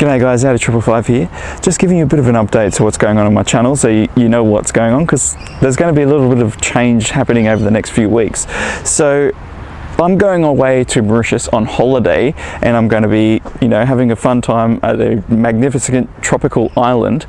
G'day guys, Out of 555 here. Just giving you a bit of an update to what's going on my channel so you know what's going on, because there's going to be a little bit of change happening over the next few weeks. So I'm going away to Mauritius on holiday, and I'm going to be, having a fun time at a magnificent tropical island.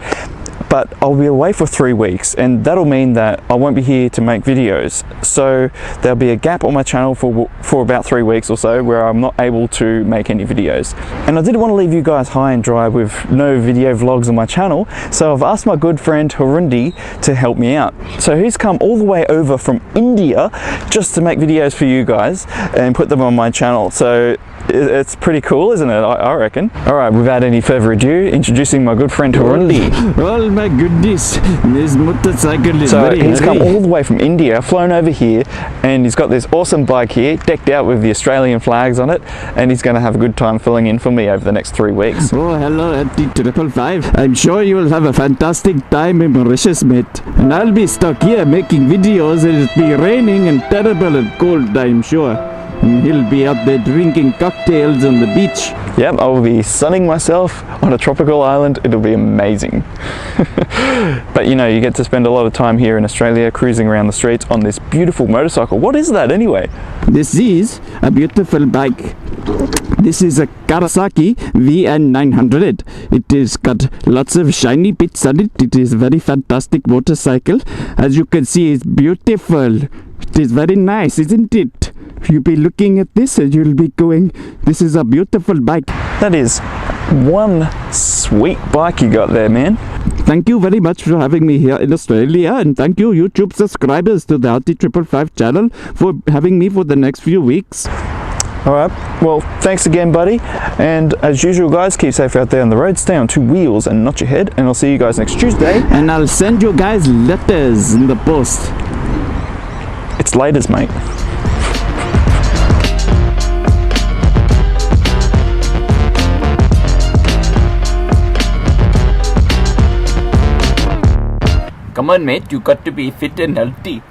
But I'll be away for 3 weeks, and that'll mean that I won't be here to make videos. So there'll be a gap on my channel for about 3 weeks or so where I'm not able to make any videos. And I didn't want to leave you guys high and dry with no video vlogs on my channel, so I've asked my good friend Hrundi to help me out. So he's come all the way over from India just to make videos for you guys and put them on my channel. So it's pretty cool, isn't it? I reckon. All right, without any further ado, introducing my good friend Hrundi. Oh my goodness, this motorcycle is very he's heavy. come all the way from India, flown over here, and he's got this awesome bike here, decked out with the Australian flags on it, and he's going to have a good time filling in for me over the next 3 weeks. Oh, hello at the 555. I'm sure you will have a fantastic time in Mauritius, mate. And I'll be stuck here making videos. It'll be raining and terrible and cold, I'm sure. And he'll be out there drinking cocktails on the beach. Yep, I will be sunning myself on a tropical island. It'll be amazing. But you get to spend a lot of time here in Australia cruising around the streets on this beautiful motorcycle. What is that anyway? This is a beautiful bike. This is a Kawasaki VN900. It has got lots of shiny bits on it. It is a very fantastic motorcycle. As you can see, it's beautiful. It is very nice, isn't it? You'll be looking at this and you'll be going, this is a beautiful bike. That is one sweet bike you got there, man. Thank you very much for having me here in Australia, and thank you YouTube subscribers to the Out of 555 channel for having me for the next few weeks. Alright, well thanks again buddy, and as usual guys, keep safe out there on the road, stay on 2 wheels and not your head, and I'll see you guys next Tuesday. And I'll send you guys letters in the post. It's laters, mate. Come on mate, you got to be fit and healthy.